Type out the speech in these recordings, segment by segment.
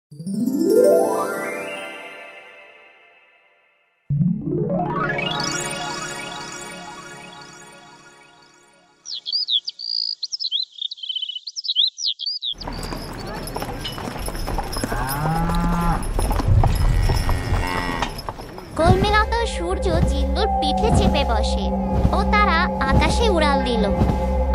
কলমেলাতা সূর্য জিল্লুর পিঠে চেপে বসে ও তারা আকাশে উড়াল দিল।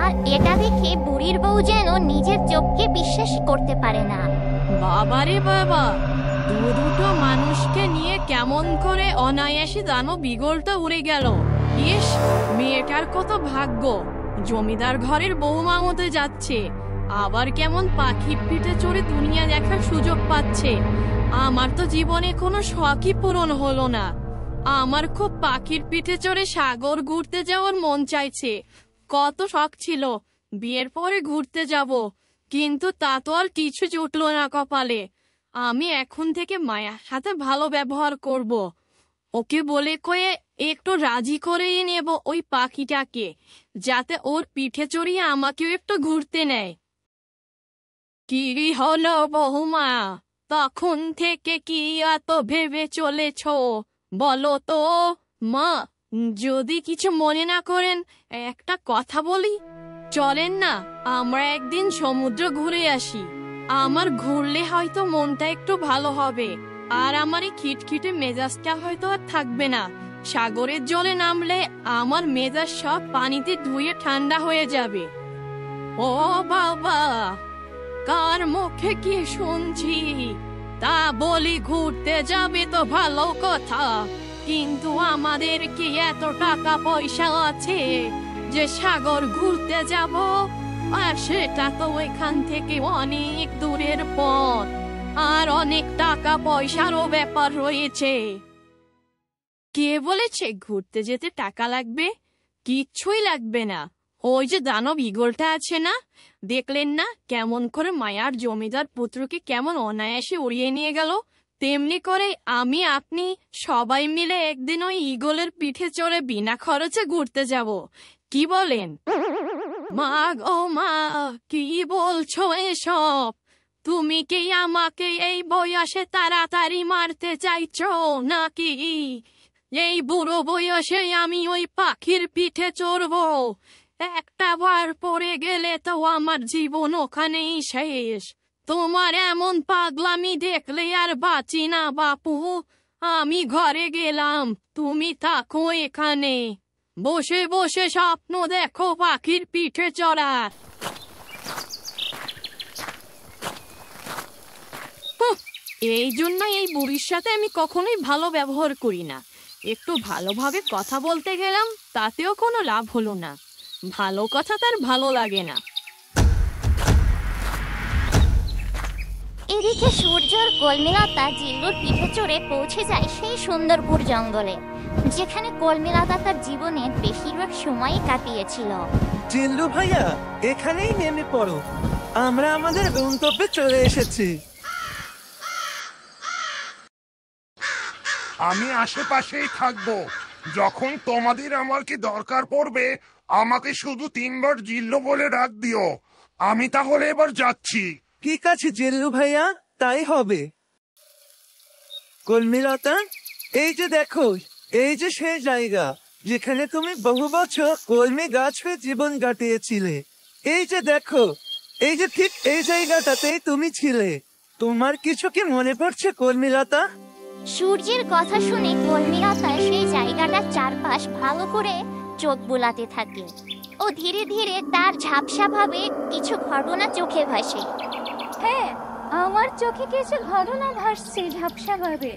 আর এটা দেখে বুড়ির বউ যেন নিজের চোখকে বিশ্বাস করতে পারে না। বাবারে বাবা, দুটো মানুষকে নিয়ে কেমন করে অনায়াসে দানো বিগলটা উড়ে গেল। ইস, মেয়েটার কত ভাগ্য, জমিদার ঘরের বউমা হতে যাচ্ছে, আবার কেমন পাখির পিঠে চড়ে দুনিয়া দেখার সুযোগ পাচ্ছে। আমার তো জীবনে কোনো শখই পূরণ হলো না। আমার খুব পাখির পিঠে চড়ে সাগর ঘুরতে যাওয়ার মন চাইছে। কত শখ ছিল বিয়ের পরে ঘুরতে যাব, কিন্তু তা তো আর কিছু জুটলো না কপালে। আমি এখন থেকে মায়ের সাথে ভালো ব্যবহার করব। ওকে বলে কয়ে একটু রাজি করেই নেব ওই পাখিটাকে, যাতে ওর পিঠে চড়িয়ে আমাকেও একটু ঘুরতে নেয়। কি হলো বৌমা, তখন থেকে কি এত ভেবে চলেছ বলো তো? মা, যদি কিছু মনে না করেন একটা কথা বলি। চলেন না আমরা একদিন সমুদ্র ঘুরে আসি। আমার ঘুরলে হয়তো মনটা একটু ভালো হবে, আর আমার এই খিটখিটে মেজাজটা হয়তো আর থাকবে না। সাগরের জলে নামলে আমার মেজাজ সব পানিতে ধুয়ে ঠান্ডা হয়ে যাবে। ও বাবা, কার মুখে কি শুনছি? তা বলি ঘুরতে যাবে তো ভালো কথা, কিন্তু আমাদের কি এত টাকা পয়সা আছে যে সাগর ঘুরতে যাব? আর সেটা তো এখান থেকে অনেক দূরের পথ, আর অনেক টাকা পয়সারও ব্যাপার রয়েছে। কে বলেছে ঘুরতে যেতে টাকা লাগবে? কিচ্ছুই লাগবে না। ওই যে দানব ঈগলটা আছে না, দেখলেন না কেমন করে মায়ার জমিদার পুত্রকে কেমন অনায়াসে উড়িয়ে নিয়ে গেল? তেমনি করে আমি আপনি সবাই মিলে একদিন ওই ঈগলের পিঠে চড়ে বিনা খরচে ঘুরতে যাব। কি বলেন? মা গো মা, কি বলছো এসব? তুমি কি আমাকে এই বয়সে তাড়াতাড়ি মারতে চাইছো নাকি? এই বুড়ো বয়সে আমি ওই পাখির পিঠে চড়বো? একটা বার পড়ে গেলে তো আমার জীবন ওখানেই শেষ। তোমার এমন পাগলামি দেখলে আর বাঁচি না বাপু। আমি ঘরে গেলাম, তুমি থাকো এখানে, বসে বসে স্বপ্ন দেখো পাখির পিঠে চড়া। এই জন্য এই বুড়ির সাথে আমি কখনোই ভালো ব্যবহার করি না। একটু ভালোভাবে কথা বলতে গেলাম, তাতেও কোনো লাভ হলো না। ভালো কথা তার ভালো লাগে না। এদিকে সূর্য আর কলমেলাতা জিল্লুর পিঠে চড়ে পৌঁছে যায় সেই সুন্দরপুর জঙ্গলে, যেখানে কলমেলাতা তার জীবনের বেশিরভাগ সময়ই কাটিয়েছিল। জিল্লু ভাইয়া, এখানেই নেমে পড়ো, আমরা আমাদের গন্তব্যে চলে এসেছি। আমি আশেপাশেই থাকবো। যখন তোমাদের আমার কি দরকার পড়বে আমাকে শুধু 3 বার জিল্লু বলে ডাক দিও। আমি তাহলে এবার যাচ্ছি। ঠিক আছে জিল্লু ভাইয়া, তাই হবে। কলমিলতা, এই যে দেখো, এই যে সেই জায়গা যেখানে তুমি বহু বছর কলমি গাছ হয়ে জীবন কাটিয়েছিলে। এই যে দেখো, এই যে ঠিক এই জায়গাটাতেই তুমি ছিলে। তোমার কিছু কি মনে পড়ছে কলমিলতা? সূর্যের কথা শুনে কলমেলাতা সেই জায়গাটার চারপাশ ভালো করে চোখ বুলাতে থাকে ও ধীরে ধীরে তার ঝাপসাভাবে কিছু ঘটনা চোখে ভাসে। হ্যাঁ, আমার চোখে কিছু ঘটনা ভাসছে ঝাপসাভাবে।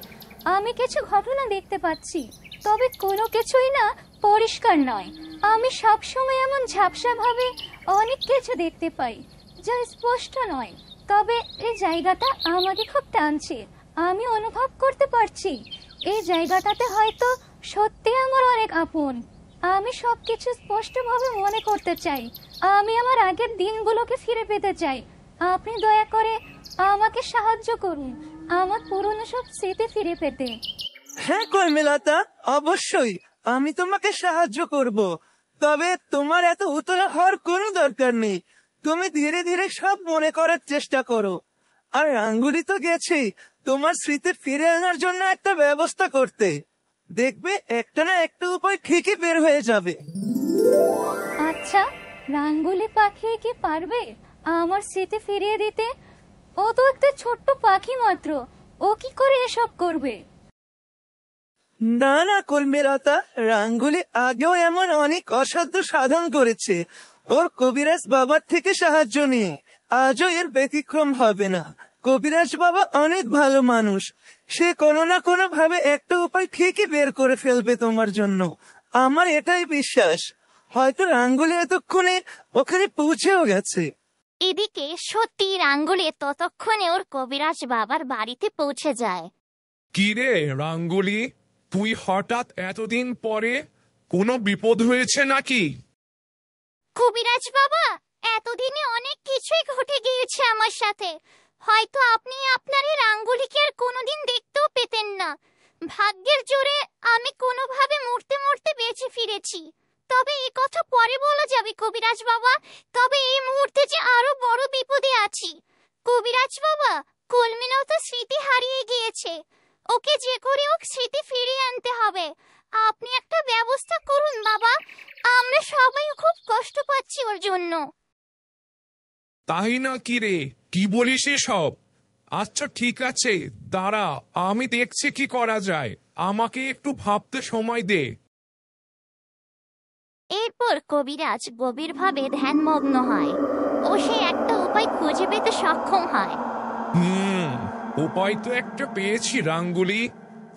আমি কিছু ঘটনা দেখতে পাচ্ছি, তবে কোনো কিছুই না পরিষ্কার নয়। আমি সবসময় এমন ঝাপসাভাবে অনেক কিছু দেখতে পাই যা স্পষ্ট নয়, তবে এই জায়গাটা আমাকে খুব টানছে। আমি অনুভব করতে পারছি এই জায়গাটাতে হয়তো সত্যি আমার অনেক আপন। আমি সবকিছু স্পষ্টভাবে মনে করতে চাই। আমি আমার আগের দিনগুলোকে ফিরে পেতে চাই। আপনি দয়া করে আমাকে সাহায্য করুন আমার পুরনো সব স্মৃতি ফিরে পেতে। হ্যাঁ কলমিলতা, অবশ্যই আমি তোমাকে সাহায্য করব, তবে তোমার এত উতলা হওয়ার কোনো দরকার নেই। তুমি ধীরে ধীরে সব মনে করার চেষ্টা করো। আর আঙ্গুলি তো গেছে তোমার স্মৃতি ফিরে আনার জন্য একটা ব্যবস্থা করতে। দেখবে একটা না একটা উপায় ঠিকই বের হয়ে যাবে। আচ্ছা, রাঙ্গুলি পাখি কি পারবে আমার স্মৃতি ফিরিয়ে দিতে? ও তো একটা ছোট্ট পাখি মাত্র, ও কি করে এসব করবে? না না কলমেলতা, রাঙ্গুলি আগেও এমন অনেক অসাধ্য সাধন করেছে ওর কবিরাজ বাবার থেকে সাহায্য নিয়ে। আজও এর ব্যতিক্রম হবে না। কবিরাজ বাবা অনেক ভালো মানুষ, সে কোনো না কোনো ভাবে একটা উপায় ঠিকই বের করে ফেলবে তোমার জন্য। আমার এটাই বিশ্বাস। হয়তো রাঙ্গুলি এতক্ষণে ওখানে পৌঁছেও গেছে। এদিকে সত্যি রাঙ্গুলি ততক্ষণে ওর কবিরাজ বাবার বাড়িতে পৌঁছে যায়। কি রে রাঙ্গুলি, তুই হঠাৎ এতদিন পরে? কোনো বিপদ হয়েছে নাকি? কবিরাজ বাবা, এতদিনে অনেক কিছুই ঘটে গিয়েছে আমার সাথে। হয়তো আপনি আপনার এই রাঙ্গুলিকে আর কোনোদিন দেখতেও পেতেন না। ভাগ্যের জোরে আমি কোনোভাবে মরতে মরতে বেঁচে ফিরেছি। তবে এই কথা পরে বলা যাবে কবিরাজ বাবা। তবে এই মুহূর্তে যে আরো বড় বিপদে আছি। কবিরাজ বাবা, কলমিলতা স্মৃতি হারিয়ে গিয়েছে। ওকে যে করে হোক স্মৃতি ফিরিয়ে আনতে হবে। আপনি একটা ব্যবস্থা করুন বাবা, আমরা সবাই খুব কষ্ট পাচ্ছি ওর জন্য। তাই না কি রে, কি বলিস এসব? আচ্ছা ঠিক আছে, দাঁড়া, আমি দেখছি কি করা যায়। আমাকে একটু ভাবতে সময় দে। এরপর কবিরাজ গভীরভাবে ধ্যানমগ্ন হয় ও সে একটা উপায় খুঁজে পেতে সক্ষম হয়। উপায় তো একটা পেয়েছি রাঙ্গুলি,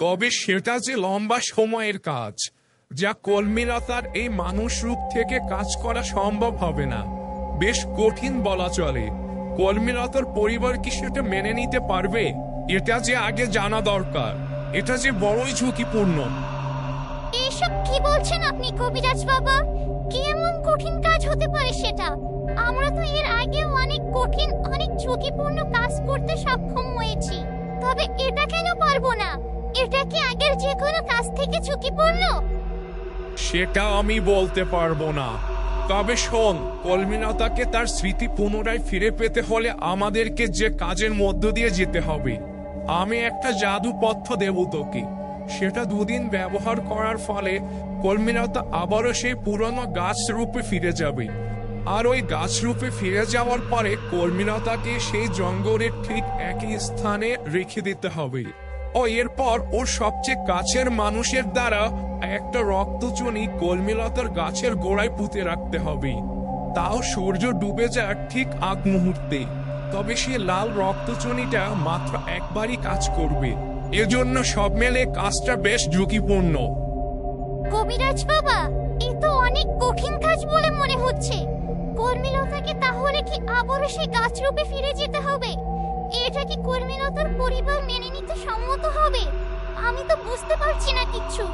তবে সেটা যে লম্বা সময়ের কাজ, যা কলমিলতার এই মানুষ রূপ থেকে কাজ করা সম্ভব হবে না। বেশ কঠিন বলা চলে। কলমিলতার পরিবার কি সেটা মেনে নিতে পারবে? এটা যে আগে জানা দরকার। এটা যে বড়ই ঝুঁকিপূর্ণ। এসব কি বলছেন আপনি কবিরাজ বাবা? কি এমন কঠিন কাজ হতে পারে সেটা? আমরা তো এর আগেও অনেক কঠিন অনেক ঝুঁকিপূর্ণ কাজ করতে সক্ষম হয়েছি। তবে এটা কেন পারবো না? এটা কি আগের যে কোনো কাজ থেকে ঝুঁকিপূর্ণ? সেটা আমি বলতে পারবো না। তবে শোন, কলমিলতাকে তার স্মৃতি পুনরায় ফিরে পেতে হলে আমাদেরকে যে কাজের মধ্য দিয়ে যেতে হবে। আমি একটা জাদু পথ্য দেব তোকে। সেটা 2 দিন ব্যবহার করার ফলে কলমিলতা আবারও সেই পুরনো গাছ রূপে ফিরে যাবে। আর ওই গাছ রূপে ফিরে যাওয়ার পরে কলমিলতাকে সেই জঙ্গলের ঠিক একই স্থানে রেখে দিতে হবে। ও এরপর ওর সবচেয়ে কাছের মানুষের দ্বারা একটা রক্তচুনি কলমিলতার গাছের গোড়ায় পুঁতে রাখতে হবে। তাও সূর্য ডুবে যাক ঠিক আগ মুহূর্তে। তবে সে লাল রক্তচুনিটা মাত্র একবারই কাজ করবে। এজন্য সব মিলে কাজটা বেশ ঝুঁকিপূর্ণ। কবিরাজ বাবা, এ তো অনেক কঠিন কাজ বলে মনে হচ্ছে। কলমিলতাকে তাহলে কি আবারও সেই গাছ রূপে ফিরে যেতে হবে? এটা কি কলমিলতার পরিবার মেনে নিতে সম্মত হবে? আমি তো বুঝতে পারছি না কিছু।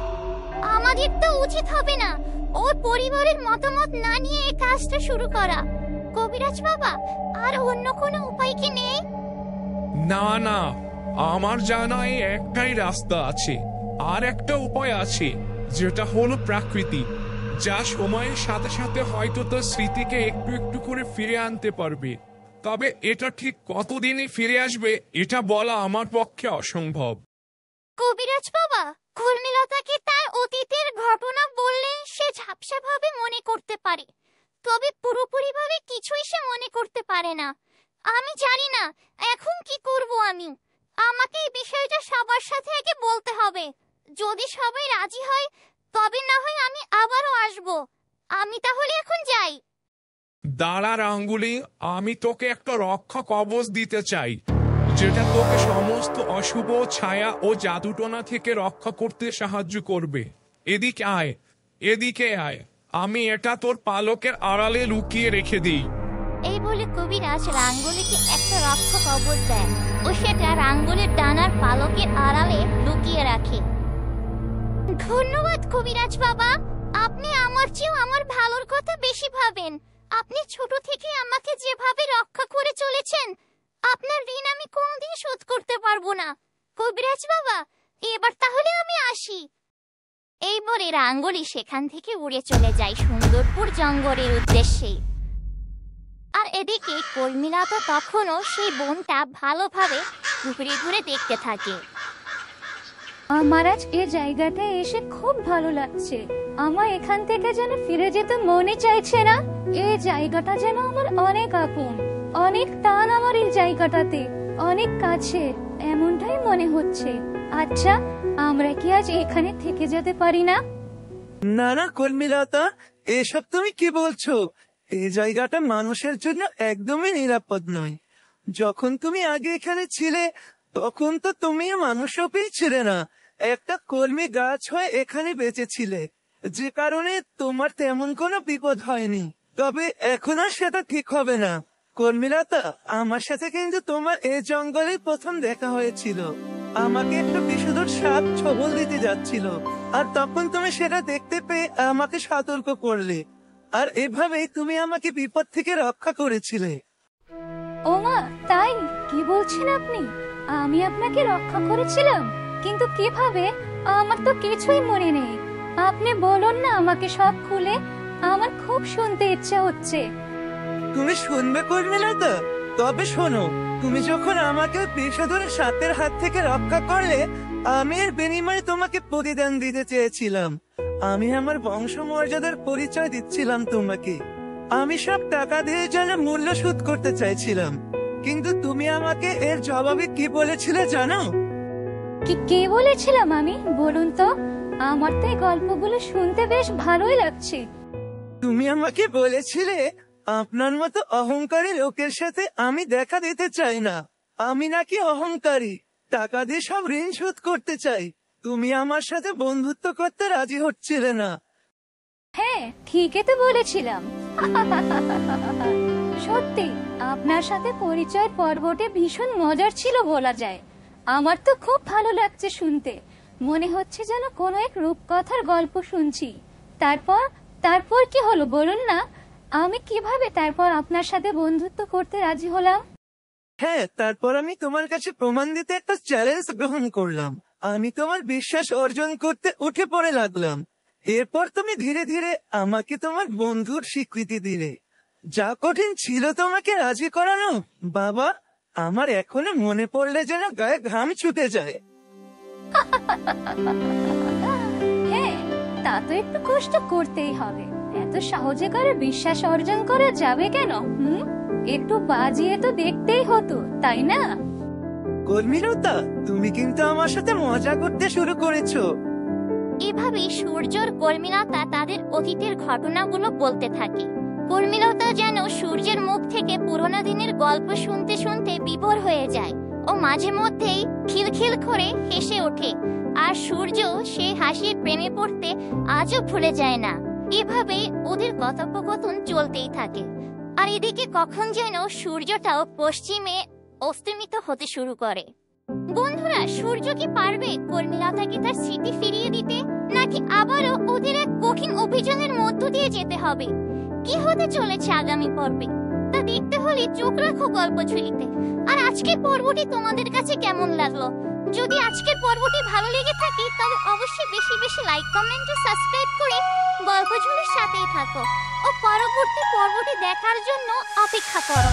আমাদের তো উচিত হবে না ওর পরিবারের মতামত না নিয়ে এই কাজটা শুরু করা। কবিরাজ বাবা, আর অন্য কোনো উপায় কি নেই? না না, আমার জানা এই একটাই রাস্তা আছে। আর একটা উপায় আছে, যেটা হলো প্রাকৃতি, যা সময়ের সাথে সাথে হয়তো তার স্মৃতিকে একটু একটু করে ফিরে আনতে পারবে। তবে এটা ঠিক কতদিনে ফিরে আসবে এটা বলা আমার পক্ষে অসম্ভব। কবিরাজ বাবা, কলমিলতাকে তার অতীতের ঘটনা বললে সে ঝাপসাভাবে মনে করতে পারে, তবে পুরোপুরিভাবে কিছুই সে মনে করতে পারে না। আমি জানি না এখন কি করব আমি। আমাকে এই বিষয়টা সবার সাথে আগে বলতে হবে। যদি সবাই রাজি হয় তবে না হয় আমি আবারও আসব। আমি তাহলে এখন যাই। দাঁড়া রাঙ্গুলি, আমি তোকে একটা রক্ষা কবচ দিতে চাই, যেটা তোকে সমস্ত অশুভ ছায়া ও জাদুটোনা থেকে রক্ষা করতে সাহায্য করবে। এদিকে আয়, এদিকে আয়। আমি এটা তোর পালকের আড়ালে লুকিয়ে রেখে দিই। এই বলে কবিরাজ রাঙ্গুলিকে একটা রক্ষা কবচ দেয় ও সেটা রাঙ্গুলির ডানার পালকের আড়ালে লুকিয়ে রাখে। ধন্যবাদ কবিরাজ বাবা, আপনি আমার চেয়েও আমার ভালোর কথা বেশি ভাবেন। আপনি ছোট থেকে আমাকে যেভাবে রক্ষা করে চলেছেন, আপনার ঋণ আমি কোনোদিন শোধ করতে পারবো না। কবিরাজ বাবা, এবার তাহলে আমি আসি। এই বলে রাঙ্গুলি সেখান থেকে উড়ে চলে যায় সুন্দরপুর জঙ্গলের উদ্দেশ্যে। আর এদিকে কর্মীলতা তখনও সেই বনটা ভালোভাবে ঘুরে ঘুরে দেখতে থাকে। আমার আজ এই জায়গাটায় এসে খুব ভালো লাগছে। আমার এখান থেকে যেন ফিরে যেতে মনে চাইছে না। এই জায়গাটা যেন আমার অনেক আপন, অনেক টান আমার এই জায়গাটাতে, অনেক কাছে, এমনটাই মনে হচ্ছে। আচ্ছা, আমরা কি আজ এখানে থেকে যেতে পারি না? না না কর্মীলতা, এসব তুমি কি বলছো? এই জায়গাটা মানুষের জন্য একদমই নিরাপদ নয়। যখন তুমি আগে এখানে ছিলে তখন তো তুমি মানুষও পেয়েছিলে না, একটা কলমি গাছ হয়ে এখানে বেঁচেছিলে, যে কারণে তোমার তেমন কোনো বিপদ হয়নি। তবে এখন আর সেটা ঠিক হবে না কর্মীলতা। আমার সাথে কিন্তু তোমার এই জঙ্গলে প্রথম দেখা হয়েছিল। আমাকে একটা বিষধর সাপ ছবল দিতে যাচ্ছিল, আর তখন তুমি সেটা দেখতে পেয়ে আমাকে সতর্ক করলে, আর এভাবেই তুমি আমাকে বিপদ থেকে রক্ষা করেছিলে। ওমা, তাই? কি বলছেন আপনি? আমি আপনাকে রক্ষা করেছিলাম? কিন্তু কিভাবে? আমার তো কিছুই মনে নেই। আপনি বলুন না আমাকে সব খুলে, আমার খুব শুনতে ইচ্ছা হচ্ছে। তুমি শুনবে কর্মীলতা? তবে শোনো, তুমি যখন আমাকে বিষধর সাপের হাত থেকে রক্ষা করলে, আমি এর বিনিময়ে তোমাকে প্রতিদান দিতে চেয়েছিলাম। আমি আমার বংশমর্যাদার পরিচয় দিচ্ছিলাম তোমাকে। আমি সব টাকা দিয়ে যেন মূল্য শোধ করতে চাইছিলাম, কিন্তু তুমি আমাকে এর জবাবে কি বলেছিলে জানো? কি বলেছিলাম আমি? বলুন তো, আমার তো এই গল্পগুলো শুনতে বেশ ভালোই লাগছে। তুমি আমাকে বলেছিলে আপনার মতো অহংকারী লোকের সাথে আমি দেখা দিতে চাই না। আমি নাকি অহংকারী, টাকা দিয়ে সব ঋণ শোধ করতে চাই। তুমি আমার সাথে বন্ধুত্ব করতে রাজি হচ্ছিলে না। হ্যাঁ, ঠিকই তো বলেছিলাম। সত্যি আপনার সাথে পরিচয় পর্বটি ভীষণ মজার ছিল বলা যায়। আমার তো খুব ভালো লাগছে শুনতে। মনে হচ্ছে যেন কোনো এক রূপকথার গল্প শুনছি। তারপর কি হলো বলুন না? আমি কিভাবে তারপর আপনার সাথে বন্ধুত্ব করতে রাজি হলাম? হ্যাঁ, তারপর আমি তোমার কাছে প্রমাণ দিতে একটা চ্যালেঞ্জ গ্রহণ করলাম। আমি তোমার বিশ্বাস অর্জন করতে উঠে পড়ে লাগলাম। এরপর তুমি ধীরে ধীরে আমাকে তোমার বন্ধুর স্বীকৃতি দিলে। যা কঠিন ছিল তোমাকে রাজি করানো, বাবা, আমার এখনো মনে পড়লে যেন গায়ে ঘাম ছুটে যায়। হ্যাঁ, তা তো একটু কষ্ট করতেই হবে। এত সহজে করে বিশ্বাস অর্জন করা যাবে কেন? একটু বাজিয়ে তো দেখতেই হতো, তাই না? কর্মীলতা, তুমি কিন্তু আমার সাথে মজা করতে শুরু করেছো। এভাবেই সূর্যর কর্মীলতা তাদের অতীতের ঘটনাগুলো বলতে থাকে। কর্মীলতা যেন সূর্যের মুখ থেকে পুরোনো দিনের গল্প শুনতে শুনতে বিভোর হয়ে যায় ও মাঝে মধ্যেই খিলখিল করে হেসে ওঠে। আর সূর্য সেই হাসির প্রেমে পড়তে আজও ভুলে যায় না। এভাবেই ওদের কথোপকথন চলতেই থাকে। আর এদিকে কখন যেন সূর্যটাও পশ্চিমে অস্তমিত হতে শুরু করে। বন্ধুরা, সূর্য কি পারবে কর্মীলতাকে তার স্মৃতি ফিরিয়ে দিতে, নাকি আবারও ওদের এক কঠিন অভিযানের মধ্য দিয়ে যেতে হবে? কি হতে চলেছে আগামী পর্বে তা দেখতে হলে চোখ রাখো গল্পঝুলিতে। আর আজকের পর্বটি তোমাদের কাছে কেমন লাগলো? যদি আজকের পর্বটি ভালো লেগে থাকে তবে অবশ্যই বেশি বেশি লাইক, কমেন্ট ও সাবস্ক্রাইব করে গল্পঝুলির সাথেই থাকো ও পরবর্তী পর্বটি দেখার জন্য অপেক্ষা করো।